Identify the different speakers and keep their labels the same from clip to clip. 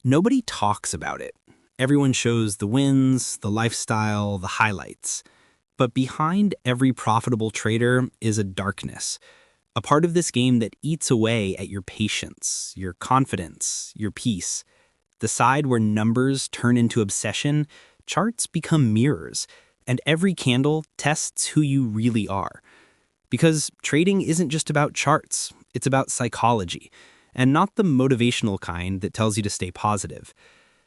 Speaker 1: Nobody talks about it. Everyone shows the wins, the lifestyle, the highlights. But behind every profitable trader is a darkness, a part of this game that eats away at your patience, your confidence, your peace. The side where numbers turn into obsession, charts become mirrors, and every candle tests who you really are. Because trading isn't just about charts, it's about psychology, and not the motivational kind that tells you to stay positive.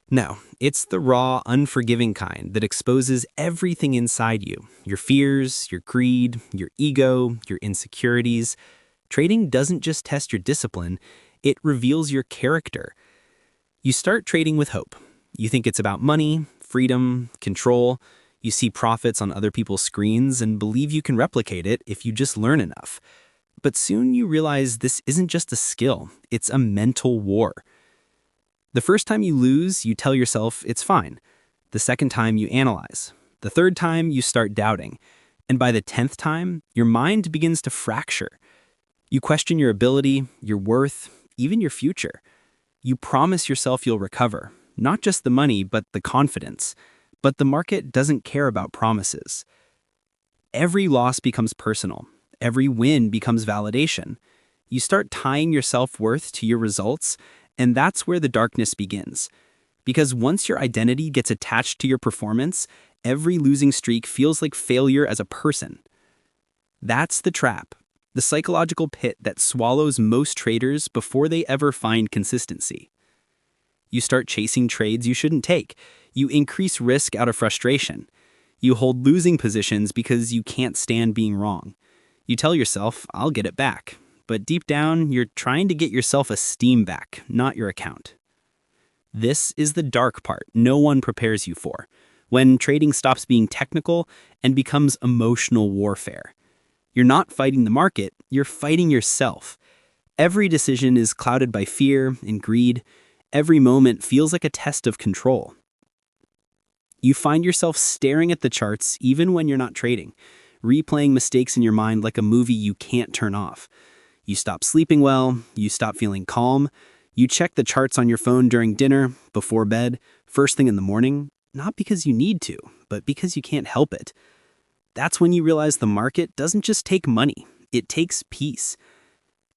Speaker 1: No, it's the raw, unforgiving kind that exposes everything inside you, your fears, your greed, your ego, your insecurities. Trading doesn't just test your discipline, it reveals your character. You start trading with hope. You think it's about money, freedom, control. You see profits on other people's screens and believe you can replicate it if you just learn enough. But soon you realize this isn't just a skill, it's a mental war. The first time you lose, you tell yourself it's fine. The second time you analyze. The third time you start doubting. And by the 10th time, your mind begins to fracture. You question your ability, your worth, even your future. You promise yourself you'll recover, not just the money, but the confidence. But the market doesn't care about promises. Every loss becomes personal. Every win becomes validation. You start tying your self-worth to your results, and that's where the darkness begins. Because once your identity gets attached to your performance, every losing streak feels like failure as a person. That's the trap, the psychological pit that swallows most traders before they ever find consistency. You start chasing trades you shouldn't take. You increase risk out of frustration. You hold losing positions because you can't stand being wrong. You tell yourself, I'll get it back. But deep down, you're trying to get your self-esteem back, not your account. This is the dark part no one prepares you for, when trading stops being technical and becomes emotional warfare. You're not fighting the market, you're fighting yourself. Every decision is clouded by fear and greed. Every moment feels like a test of control. You find yourself staring at the charts even when you're not trading, replaying mistakes in your mind like a movie you can't turn off. You stop sleeping well, you stop feeling calm, you check the charts on your phone during dinner, before bed, first thing in the morning, not because you need to, but because you can't help it. That's when you realize the market doesn't just take money, it takes peace.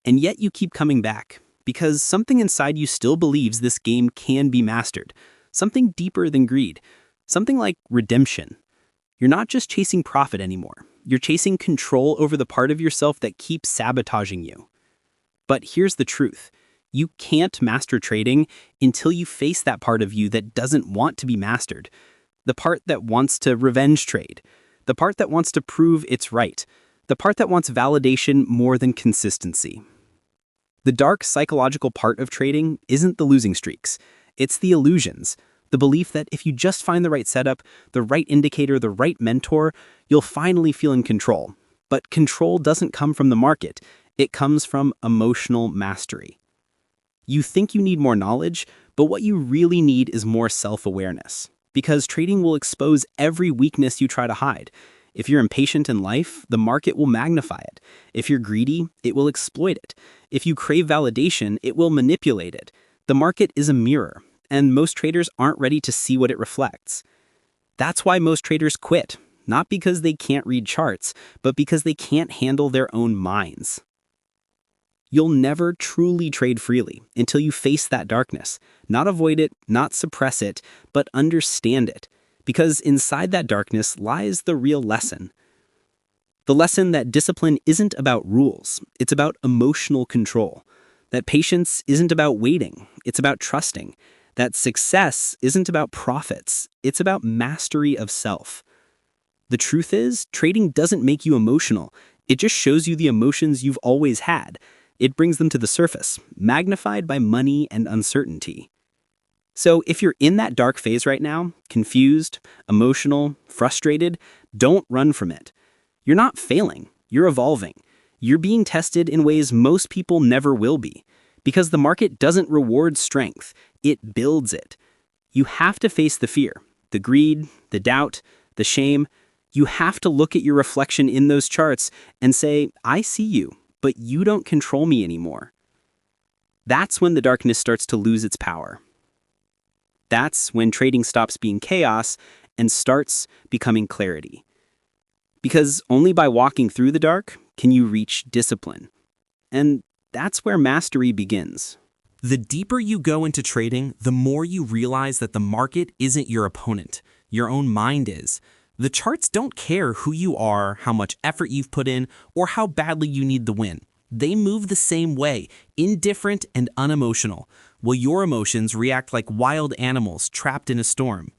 Speaker 1: And yet you keep coming back, because something inside you still believes this game can be mastered, something deeper than greed, something like redemption. You're not just chasing profit anymore. You're chasing control over the part of yourself that keeps sabotaging you. But here's the truth. You can't master trading until you face that part of you that doesn't want to be mastered. The part that wants to revenge trade. The part that wants to prove it's right. The part that wants validation more than consistency. The dark psychological part of trading isn't the losing streaks. It's the illusions. The belief that if you just find the right setup, the right indicator, the right mentor, you'll finally feel in control. But control doesn't come from the market. It comes from emotional mastery. You think you need more knowledge, but what you really need is more self-awareness. Because trading will expose every weakness you try to hide. If you're impatient in life, the market will magnify it. If you're greedy, it will exploit it. If you crave validation, it will manipulate it. The market is a mirror, and most traders aren't ready to see what it reflects. That's why most traders quit, not because they can't read charts, but because they can't handle their own minds. You'll never truly trade freely until you face that darkness, not avoid it, not suppress it, but understand it, because inside that darkness lies the real lesson. The lesson that discipline isn't about rules, it's about emotional control. That patience isn't about waiting, it's about trusting. That success isn't about profits, it's about mastery of self. The truth is, trading doesn't make you emotional. It just shows you the emotions you've always had. It brings them to the surface, magnified by money and uncertainty. So if you're in that dark phase right now, confused, emotional, frustrated, don't run from it. You're not failing, you're evolving. You're being tested in ways most people never will be. Because the market doesn't reward strength, it builds it. You have to face the fear, the greed, the doubt, the shame. You have to look at your reflection in those charts and say, I see you, but you don't control me anymore. That's when the darkness starts to lose its power. That's when trading stops being chaos and starts becoming clarity. Because only by walking through the dark can you reach discipline. And that's where mastery begins.
Speaker 2: The deeper you go into trading, the more you realize that the market isn't your opponent. Your own mind is. The charts don't care who you are, how much effort you've put in, or how badly you need the win. They move the same way, indifferent and unemotional, while your emotions react like wild animals trapped in a storm.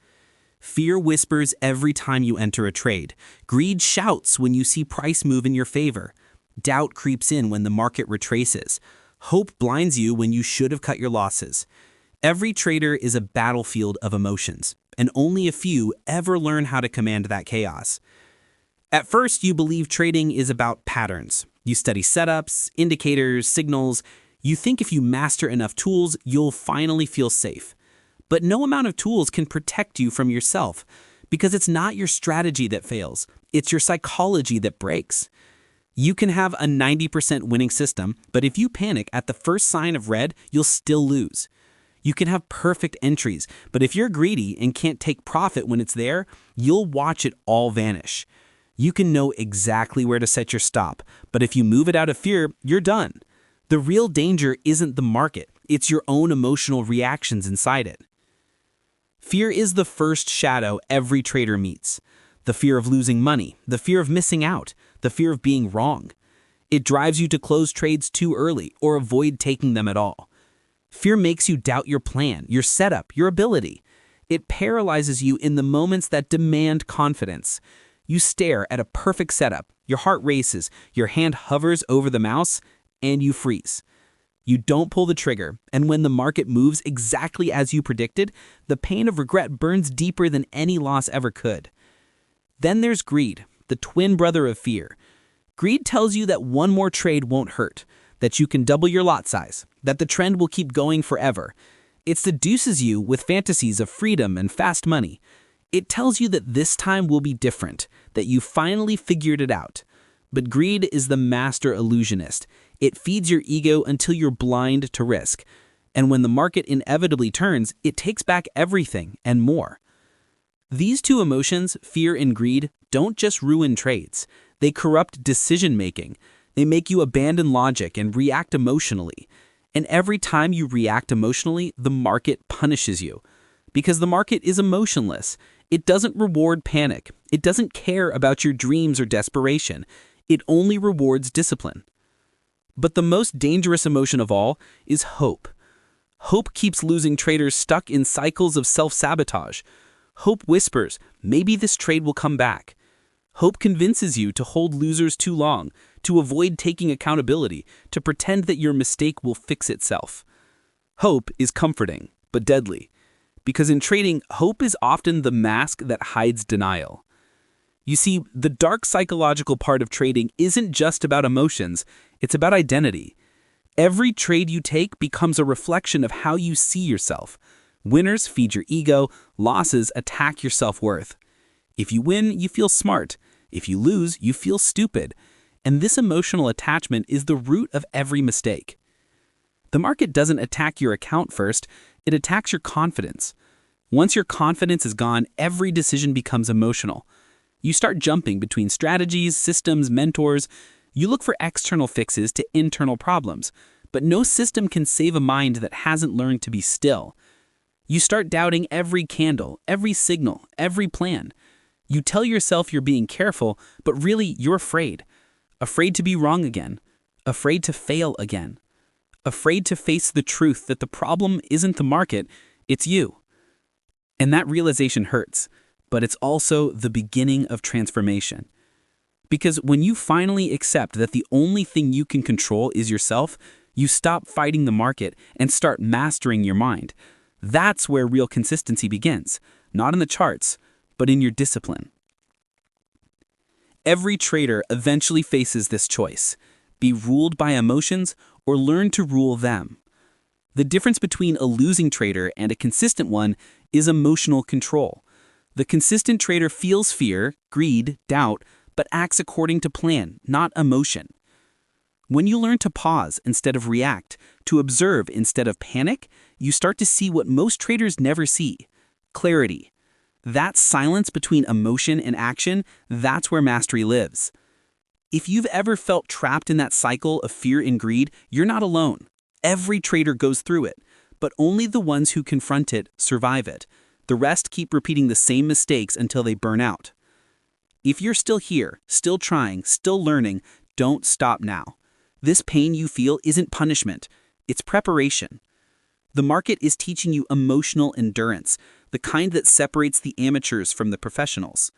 Speaker 2: Fear whispers every time you enter a trade. Greed shouts when you see price move in your favor. Doubt creeps in when the market retraces. Hope blinds you when you should have cut your losses. Every trader is a battlefield of emotions, and only a few ever learn how to command that chaos. At first, you believe trading is about patterns. You study setups, indicators, signals. You think if you master enough tools, you'll finally feel safe. But no amount of tools can protect you from yourself, because it's not your strategy that fails, it's your psychology that breaks. You can have a 90% winning system, but if you panic at the first sign of red, you'll still lose. You can have perfect entries, but if you're greedy and can't take profit when it's there, you'll watch it all vanish. You can know exactly where to set your stop, but if you move it out of fear, you're done. The real danger isn't the market, it's your own emotional reactions inside it. Fear is the first shadow every trader meets. The fear of losing money, the fear of missing out, the fear of being wrong. It drives you to close trades too early or avoid taking them at all. Fear makes you doubt your plan, your setup, your ability. It paralyzes you in the moments that demand confidence. You stare at a perfect setup, your heart races, your hand hovers over the mouse, and you freeze. You don't pull the trigger, and when the market moves exactly as you predicted, the pain of regret burns deeper than any loss ever could. Then there's greed, the twin brother of fear. Greed tells you that one more trade won't hurt, that you can double your lot size, that the trend will keep going forever. It seduces you with fantasies of freedom and fast money. It tells you that this time will be different, that you finally figured it out. But greed is the master illusionist. It feeds your ego until you're blind to risk. And when the market inevitably turns, it takes back everything and more. These two emotions, fear and greed, don't just ruin trades. They corrupt decision-making. They make you abandon logic and react emotionally. And every time you react emotionally, the market punishes you. Because the market is emotionless. It doesn't reward panic. It doesn't care about your dreams or desperation. It only rewards discipline. But the most dangerous emotion of all is hope. Hope keeps losing traders stuck in cycles of self-sabotage. Hope whispers, maybe this trade will come back. Hope convinces you to hold losers too long, to avoid taking accountability, to pretend that your mistake will fix itself. Hope is comforting, but deadly. Because in trading, hope is often the mask that hides denial. You see, the dark psychological part of trading isn't just about emotions, it's about identity. Every trade you take becomes a reflection of how you see yourself. Winners feed your ego, losses attack your self-worth. If you win, you feel smart. If you lose, you feel stupid. And this emotional attachment is the root of every mistake. The market doesn't attack your account first, it attacks your confidence. Once your confidence is gone, every decision becomes emotional. You start jumping between strategies, systems, mentors. You look for external fixes to internal problems, but no system can save a mind that hasn't learned to be still. You start doubting every candle, every signal, every plan. You tell yourself you're being careful, but really you're afraid. Afraid to be wrong again. Afraid to fail again. Afraid to face the truth that the problem isn't the market, it's you. And that realization hurts, but it's also the beginning of transformation. Because when you finally accept that the only thing you can control is yourself, you stop fighting the market and start mastering your mind. That's where real consistency begins, not in the charts, but in your discipline. Every trader eventually faces this choice: be ruled by emotions or learn to rule them. The difference between a losing trader and a consistent one is emotional control. The consistent trader feels fear, greed, doubt, but acts according to plan, not emotion. When you learn to pause instead of react, to observe instead of panic, you start to see what most traders never see: clarity. That silence between emotion and action, that's where mastery lives. If you've ever felt trapped in that cycle of fear and greed, you're not alone. Every trader goes through it, but only the ones who confront it survive it. The rest keep repeating the same mistakes until they burn out. If you're still here, still trying, still learning, don't stop now. This pain you feel isn't punishment, it's preparation. The market is teaching you emotional endurance, the kind that separates the amateurs from the professionals.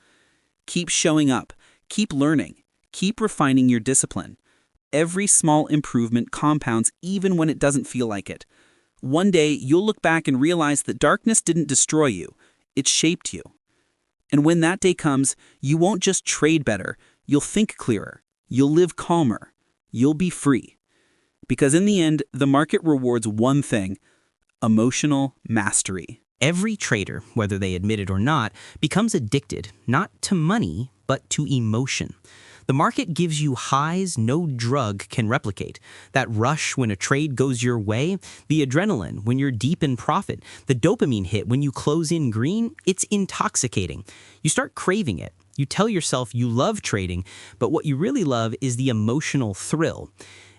Speaker 2: Keep showing up, keep learning, keep refining your discipline. Every small improvement compounds even when it doesn't feel like it. One day, you'll look back and realize that darkness didn't destroy you, it shaped you. And when that day comes, you won't just trade better, you'll think clearer, you'll live calmer, you'll be free. Because in the end, the market rewards one thing: emotional mastery.
Speaker 1: Every trader, whether they admit it or not, becomes addicted, not to money, but to emotion. The market gives you highs no drug can replicate. That rush when a trade goes your way, the adrenaline when you're deep in profit, the dopamine hit when you close in green, it's intoxicating. You start craving it. You tell yourself you love trading, but what you really love is the emotional thrill.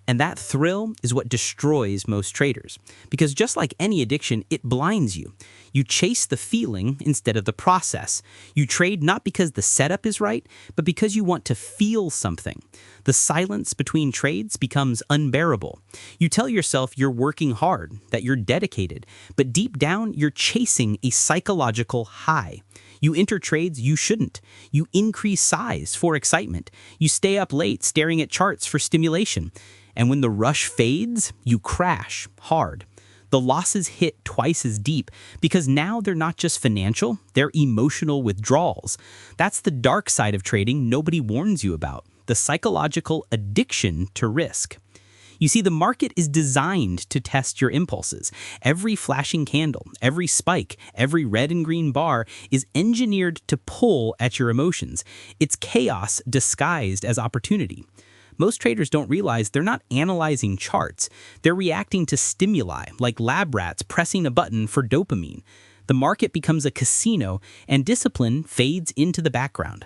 Speaker 1: And that thrill is what destroys most traders. Because just like any addiction, it blinds you. You chase the feeling instead of the process. You trade not because the setup is right, but because you want to feel something. The silence between trades becomes unbearable. You tell yourself you're working hard, that you're dedicated, but deep down you're chasing a psychological high. You enter trades you shouldn't. You increase size for excitement. You stay up late staring at charts for stimulation. And when the rush fades, you crash hard. The losses hit twice as deep because now they're not just financial, they're emotional withdrawals. That's the dark side of trading nobody warns you about, the psychological addiction to risk. You see, the market is designed to test your impulses. Every flashing candle, every spike, every red and green bar is engineered to pull at your emotions. It's chaos disguised as opportunity. Most traders don't realize they're not analyzing charts. They're reacting to stimuli, like lab rats pressing a button for dopamine. The market becomes a casino, and discipline fades into the background.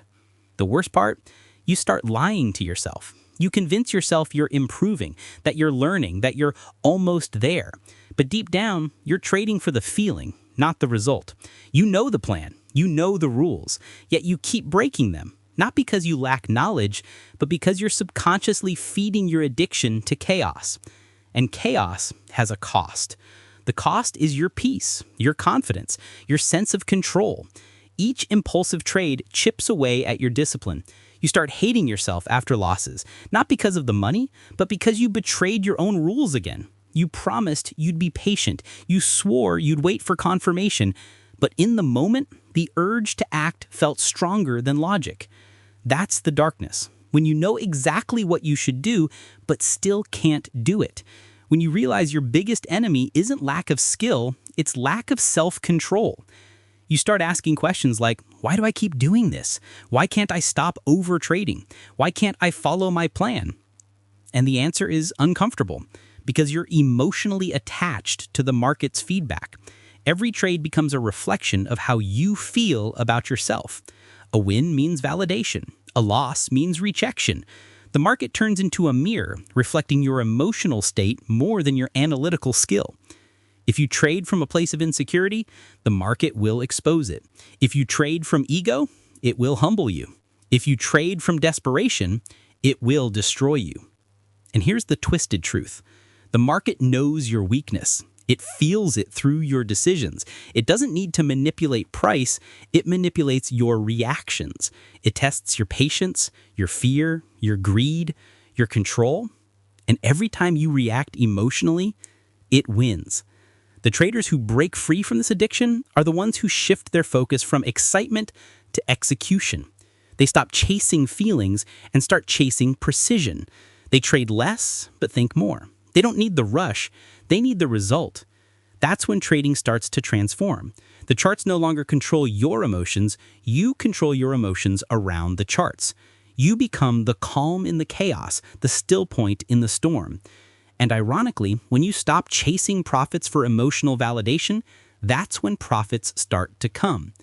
Speaker 1: The worst part? You start lying to yourself. You convince yourself you're improving, that you're learning, that you're almost there. But deep down, you're trading for the feeling, not the result. You know the plan, you know the rules, yet you keep breaking them. Not because you lack knowledge, but because you're subconsciously feeding your addiction to chaos. And chaos has a cost. The cost is your peace, your confidence, your sense of control. Each impulsive trade chips away at your discipline. You start hating yourself after losses, not because of the money, but because you betrayed your own rules again. You promised you'd be patient. You swore you'd wait for confirmation. But in the moment, the urge to act felt stronger than logic. That's the darkness. When you know exactly what you should do, but still can't do it. When you realize your biggest enemy isn't lack of skill, it's lack of self-control. You start asking questions like, why do I keep doing this? Why can't I stop over-trading? Why can't I follow my plan? And the answer is uncomfortable, because you're emotionally attached to the market's feedback. Every trade becomes a reflection of how you feel about yourself. A win means validation. A loss means rejection. The market turns into a mirror, reflecting your emotional state more than your analytical skill. If you trade from a place of insecurity, the market will expose it. If you trade from ego, it will humble you. If you trade from desperation, it will destroy you. And here's the twisted truth. The market knows your weakness. It feels it through your decisions. It doesn't need to manipulate price. It manipulates your reactions. It tests your patience, your fear, your greed, your control. And every time you react emotionally, it wins. The traders who break free from this addiction are the ones who shift their focus from excitement to execution. They stop chasing feelings and start chasing precision. They trade less, but think more. They don't need the rush, they need the result. That's when trading starts to transform. The charts no longer control your emotions, you control your emotions around the charts. You become the calm in the chaos, the still point in the storm. And ironically, when you stop chasing profits for emotional validation, that's when profits start to come.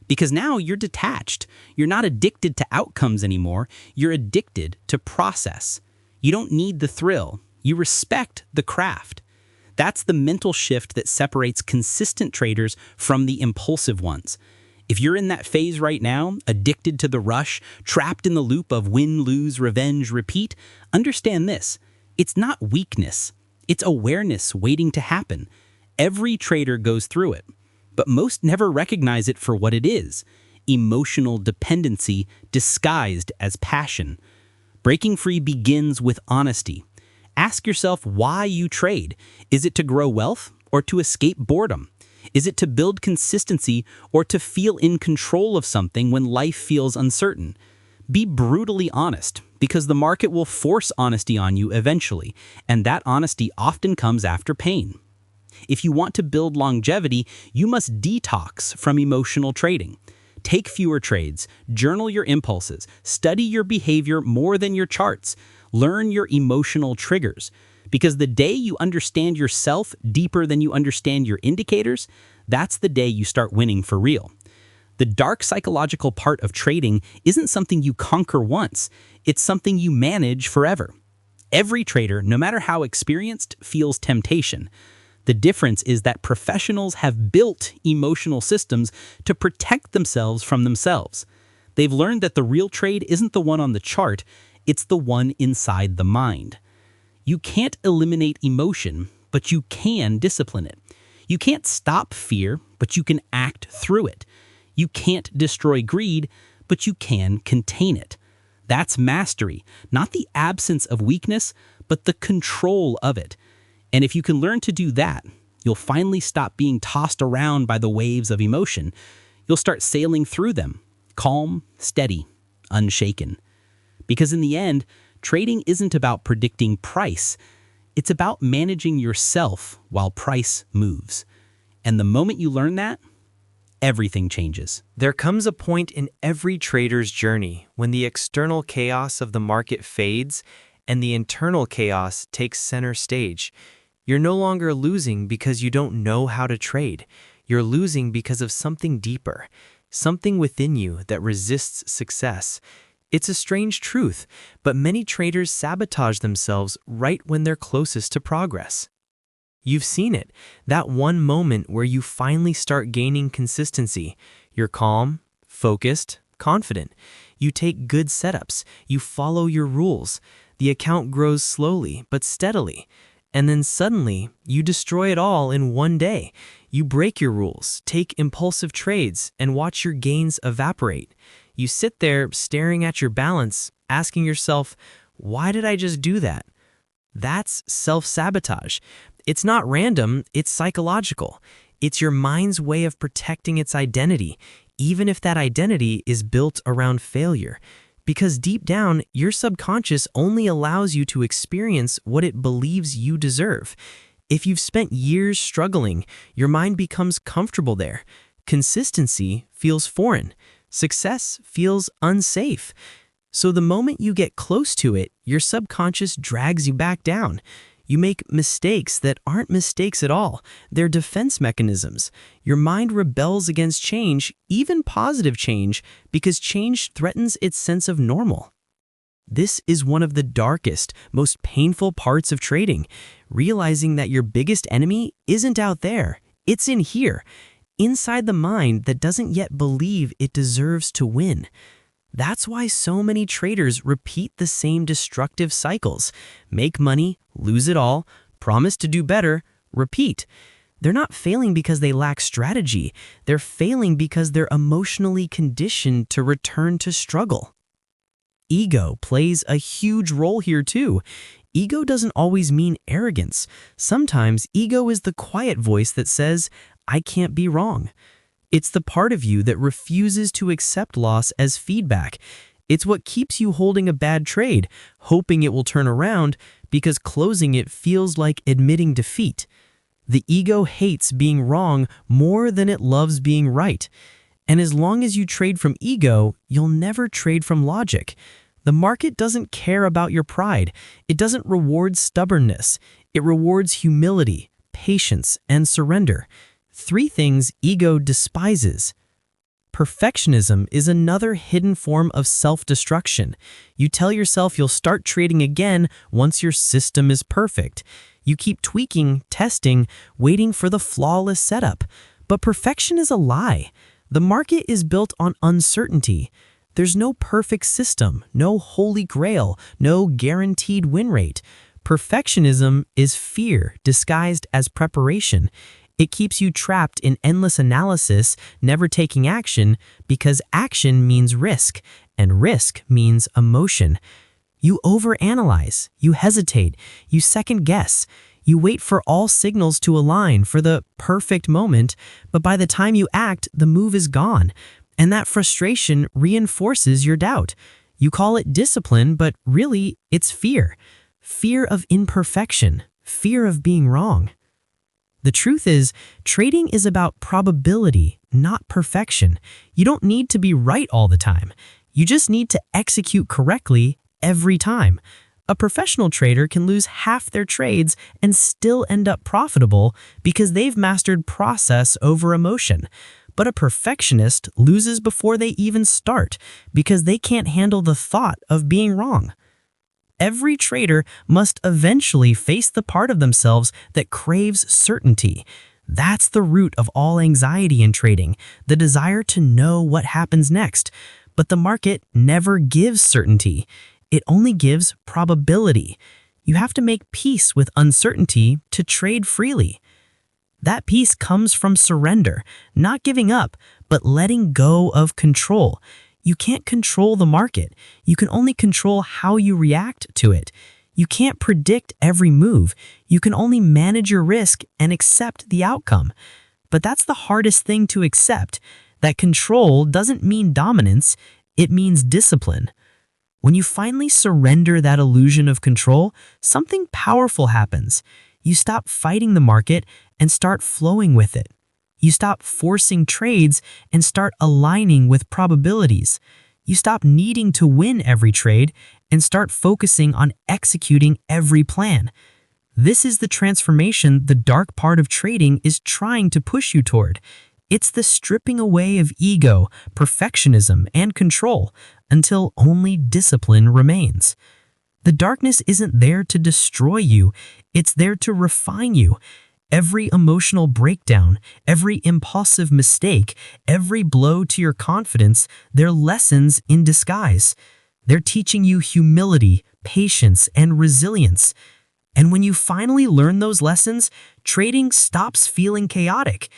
Speaker 1: Because now you're detached. You're not addicted to outcomes anymore. You're addicted to process. You don't need the thrill. You respect the craft. That's the mental shift that separates consistent traders from the impulsive ones. If you're in that phase right now, addicted to the rush, trapped in the loop of win, lose, revenge, repeat, understand this. It's not weakness. It's awareness waiting to happen. Every trader goes through it, but most never recognize it for what it is: emotional dependency disguised as passion. Breaking free begins with honesty. Ask yourself why you trade. Is it to grow wealth or to escape boredom? Is it to build consistency or to feel in control of something when life feels uncertain? Be brutally honest, because the market will force honesty on you eventually, and that honesty often comes after pain. If you want to build longevity, you must detox from emotional trading. Take fewer trades, journal your impulses, study your behavior more than your charts, learn your emotional triggers. Because the day you understand yourself deeper than you understand your indicators, that's the day you start winning for real. The dark psychological part of trading isn't something you conquer once, it's something you manage forever. Every trader, no matter how experienced, feels temptation. The difference is that professionals have built emotional systems to protect themselves from themselves. They've learned that the real trade isn't the one on the chart, it's the one inside the mind. You can't eliminate emotion, but you can discipline it. You can't stop fear, but you can act through it. You can't destroy greed, but you can contain it. That's mastery, not the absence of weakness, but the control of it. And if you can learn to do that, you'll finally stop being tossed around by the waves of emotion. You'll start sailing through them, calm, steady, unshaken. Because in the end, trading isn't about predicting price. It's about managing yourself while price moves. And the moment you learn that, everything changes.
Speaker 3: There comes a point in every trader's journey when the external chaos of the market fades and the internal chaos takes center stage. You're no longer losing because you don't know how to trade. You're losing because of something deeper, something within you that resists success. It's a strange truth, but many traders sabotage themselves right when they're closest to progress. You've seen it, that one moment where you finally start gaining consistency. You're calm, focused, confident. You take good setups. You follow your rules. The account grows slowly but steadily. And then suddenly, you destroy it all in one day. You break your rules, take impulsive trades, and watch your gains evaporate. You sit there staring at your balance, asking yourself, why did I just do that? That's self-sabotage. It's not random, it's psychological. It's your mind's way of protecting its identity, even if that identity is built around failure. Because deep down, your subconscious only allows you to experience what it believes you deserve. If you've spent years struggling, your mind becomes comfortable there. Consistency feels foreign. Success feels unsafe. So the moment you get close to it, your subconscious drags you back down. You make mistakes that aren't mistakes at all. They're defense mechanisms. Your mind rebels against change, even positive change, because change threatens its sense of normal. This is one of the darkest, most painful parts of trading, realizing that your biggest enemy isn't out there, it's in here, inside the mind that doesn't yet believe it deserves to win. That's why so many traders repeat the same destructive cycles. Make money, lose it all, promise to do better, repeat. They're not failing because they lack strategy. They're failing because they're emotionally conditioned to return to struggle. Ego plays a huge role here too. Ego doesn't always mean arrogance. Sometimes ego is the quiet voice that says, I can't be wrong. It's the part of you that refuses to accept loss as feedback. It's what keeps you holding a bad trade, hoping it will turn around because closing it feels like admitting defeat. The ego hates being wrong more than it loves being right. And as long as you trade from ego, you'll never trade from logic. The market doesn't care about your pride. It doesn't reward stubbornness. It rewards humility, patience, and surrender. 3 things ego despises. Perfectionism is another hidden form of self-destruction. You tell yourself you'll start trading again once your system is perfect. You keep tweaking, testing, waiting for the flawless setup. But perfection is a lie. The market is built on uncertainty. There's no perfect system, no holy grail, no guaranteed win rate. Perfectionism is fear disguised as preparation. It keeps you trapped in endless analysis, never taking action, because action means risk, and risk means emotion. You overanalyze, you hesitate, you second guess, you wait for all signals to align for the perfect moment, but by the time you act, the move is gone, and that frustration reinforces your doubt. You call it discipline, but really, it's fear. Fear of imperfection, fear of being wrong. The truth is, trading is about probability, not perfection. You don't need to be right all the time. You just need to execute correctly every time. A professional trader can lose half their trades and still end up profitable because they've mastered process over emotion. But a perfectionist loses before they even start because they can't handle the thought of being wrong. Every trader must eventually face the part of themselves that craves certainty. That's the root of all anxiety in trading, the desire to know what happens next. But the market never gives certainty. It only gives probability. You have to make peace with uncertainty to trade freely. That peace comes from surrender, not giving up, but letting go of control. You can't control the market. You can only control how you react to it. You can't predict every move. You can only manage your risk and accept the outcome. But that's the hardest thing to accept. That control doesn't mean dominance, it means discipline. When you finally surrender that illusion of control, something powerful happens. You stop fighting the market and start flowing with it. You stop forcing trades and start aligning with probabilities. You stop needing to win every trade and start focusing on executing every plan. This is the transformation the dark part of trading is trying to push you toward. It's the stripping away of ego, perfectionism, and control until only discipline remains. The darkness isn't there to destroy you, it's there to refine you. Every emotional breakdown, every impulsive mistake, every blow to your confidence, they're lessons in disguise. They're teaching you humility, patience, and resilience. And when you finally learn those lessons, trading stops feeling chaotic.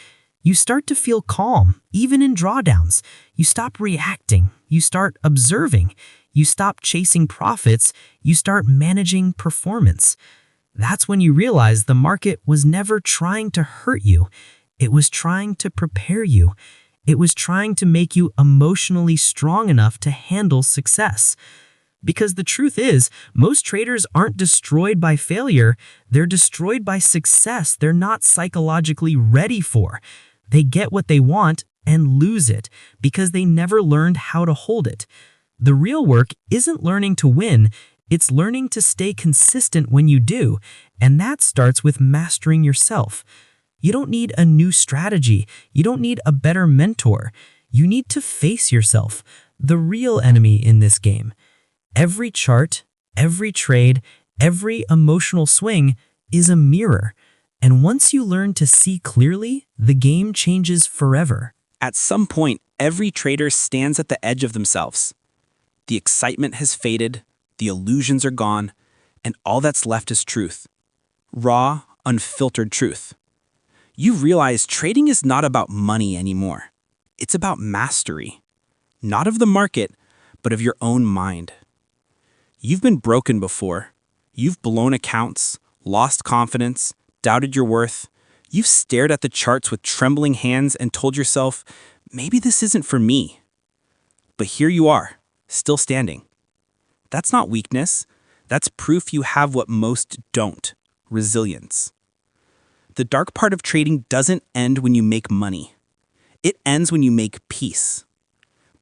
Speaker 3: You start to feel calm, even in drawdowns. You stop reacting. You start observing. You stop chasing profits. You start managing performance. That's when you realize the market was never trying to hurt you. It was trying to prepare you. It was trying to make you emotionally strong enough to handle success. Because the truth is, most traders aren't destroyed by failure. They're destroyed by success they're not psychologically ready for. They get what they want and lose it because they never learned how to hold it. The real work isn't learning to win. It's learning to stay consistent when you do, and that starts with mastering yourself. You don't need a new strategy. You don't need a better mentor. You need to face yourself, the real enemy in this game. Every chart, every trade, every emotional swing is a mirror. And once you learn to see clearly, the game changes forever.
Speaker 1: At some point, every trader stands at the edge of themselves. The excitement has faded, the illusions are gone, and all that's left is truth. Raw, unfiltered truth. You realize trading is not about money anymore. It's about mastery. Not of the market, but of your own mind. You've been broken before. You've blown accounts, lost confidence, doubted your worth. You've stared at the charts with trembling hands and told yourself, maybe this isn't for me. But here you are, still standing. That's not weakness. That's proof you have what most don't, resilience. The dark part of trading doesn't end when you make money. It ends when you make peace.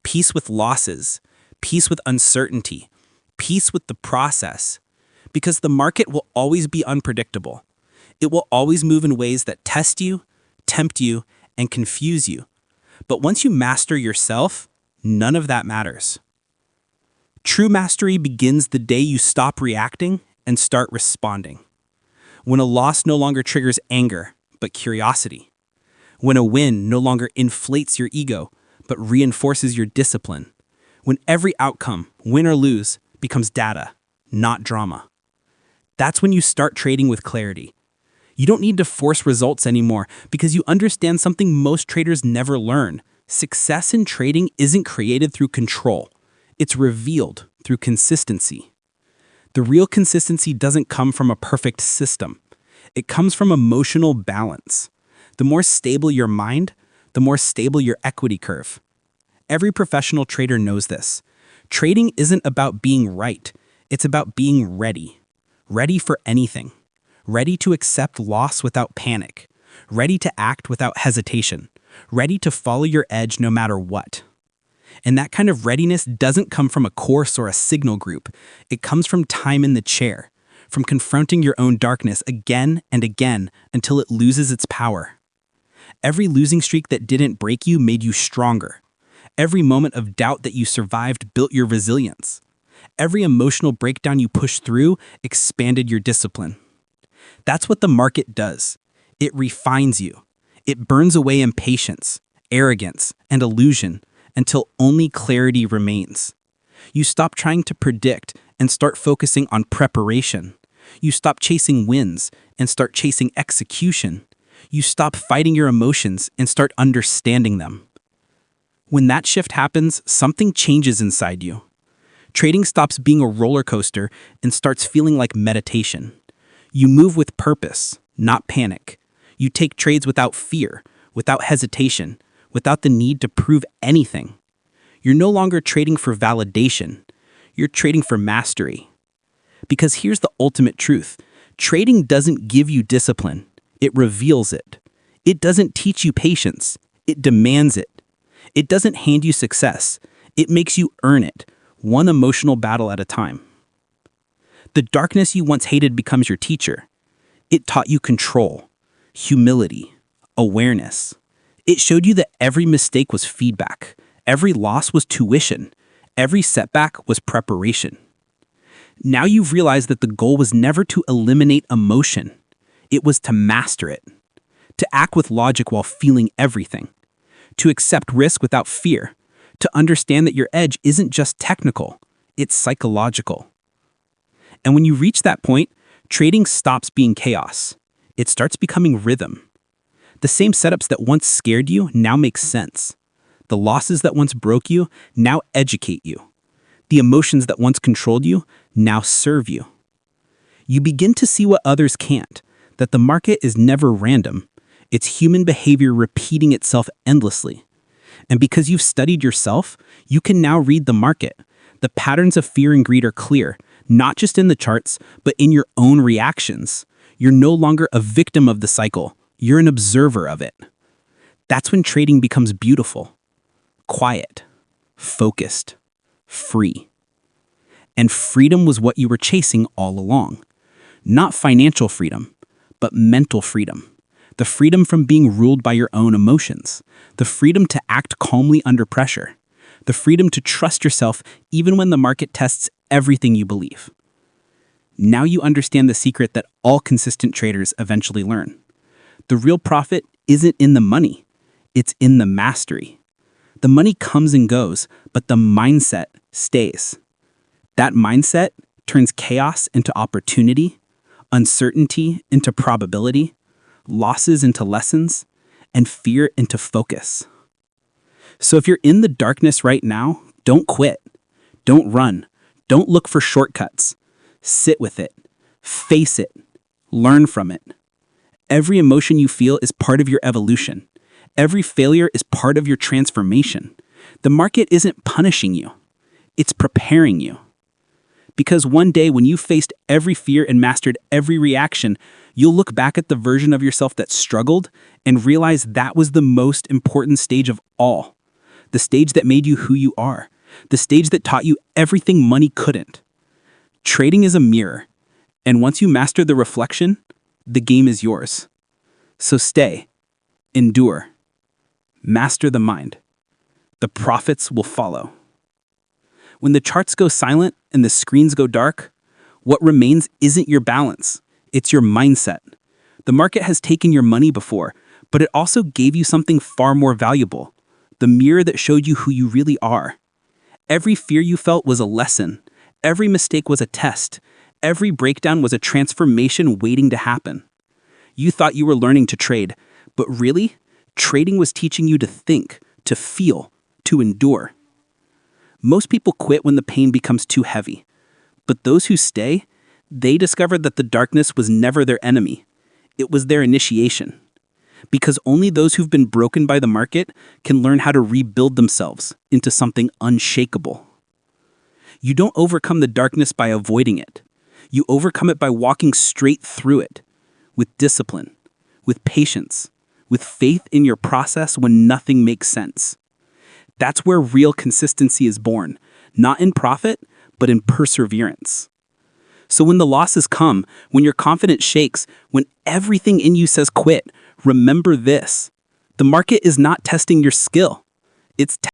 Speaker 1: Peace with losses, peace with uncertainty,
Speaker 2: peace with the process, because the market will always be unpredictable. It will always move in ways that test you, tempt you, and confuse you. But once you master yourself, none of that matters. True mastery begins the day you stop reacting and start responding. When a loss no longer triggers anger, but curiosity. When a win no longer inflates your ego, but reinforces your discipline. When every outcome, win or lose, becomes data, not drama. That's when you start trading with clarity. You don't need to force results anymore because you understand something most traders never learn. Success in trading isn't created through control. It's revealed through consistency. The real consistency doesn't come from a perfect system. It comes from emotional balance. The more stable your mind, the more stable your equity curve. Every professional trader knows this. Trading isn't about being right. It's about being ready. Ready for anything. Ready to accept loss without panic. Ready to act without hesitation. Ready to follow your edge no matter what. And that kind of readiness doesn't come from a course or a signal group. It comes from time in the chair, from confronting your own darkness again and again until it loses its power. Every losing streak that didn't break you made you stronger. Every moment of doubt that you survived built your resilience. Every emotional breakdown you pushed through expanded your discipline. That's what the market does. It refines you. It burns away impatience, arrogance, and illusion until only clarity remains. You stop trying to predict and start focusing on preparation. You stop chasing wins and start chasing execution. You stop fighting your emotions and start understanding them. When that shift happens, something changes inside you. Trading stops being a roller coaster and starts feeling like meditation. You move with purpose, not panic. You take trades without fear, without hesitation, without the need to prove anything. You're no longer trading for validation. You're trading for mastery. Because here's the ultimate truth. Trading doesn't give you discipline. It reveals it. It doesn't teach you patience. It demands it. It doesn't hand you success. It makes you earn it, one emotional battle at a time. The darkness you once hated becomes your teacher. It taught you control, humility, awareness. It showed you that every mistake was feedback, every loss was tuition, every setback was preparation. Now you've realized that the goal was never to eliminate emotion. It was to master it, to act with logic while feeling everything, to accept risk without fear, to understand that your edge isn't just technical, it's psychological. And when you reach that point, trading stops being chaos. It starts becoming rhythm. The same setups that once scared you now make sense. The losses that once broke you now educate you. The emotions that once controlled you now serve you. You begin to see what others can't, that the market is never random. It's human behavior repeating itself endlessly. And because you've studied yourself, you can now read the market. The patterns of fear and greed are clear, not just in the charts, but in your own reactions. You're no longer a victim of the cycle. You're an observer of it. That's when trading becomes beautiful, quiet, focused, free. And freedom was what you were chasing all along. Not financial freedom, but mental freedom. The freedom from being ruled by your own emotions. The freedom to act calmly under pressure. The freedom to trust yourself even when the market tests everything you believe. Now you understand the secret that all consistent traders eventually learn. The real profit isn't in the money. It's in the mastery. The money comes and goes, but the mindset stays. That mindset turns chaos into opportunity, uncertainty into probability, losses into lessons, and fear into focus. So if you're in the darkness right now, don't quit. Don't run. Don't look for shortcuts. Sit with it. Face it. Learn from it. Every emotion you feel is part of your evolution. Every failure is part of your transformation. The market isn't punishing you. It's preparing you. Because one day when you faced every fear and mastered every reaction, you'll look back at the version of yourself that struggled and realize that was the most important stage of all. The stage that made you who you are. The stage that taught you everything money couldn't.
Speaker 1: Trading is a mirror, and once you master the reflection, the game is yours. So stay, endure, master the mind. The profits will follow. When the charts go silent and the screens go dark, what remains isn't your balance, it's your mindset. The market has taken your money before, but it also gave you something far more valuable, the mirror that showed you who you really are. Every fear you felt was a lesson. Every mistake was a test. Every breakdown was a transformation waiting to happen. You thought you were learning to trade, but really, trading was teaching you to think, to feel, to endure. Most people quit when the pain becomes too heavy. But those who stay, they discovered that the darkness was never their enemy. It was their initiation. Because only those who've been broken by the market can learn how to rebuild themselves into something unshakable. You don't overcome the darkness by avoiding it. You overcome it by walking straight through it, with discipline, with patience, with faith in your process when nothing makes sense. That's where real consistency is born, not in profit, but in perseverance. So when the losses come, when your confidence shakes, when everything in you says quit, remember this. The market is not testing your skill. It's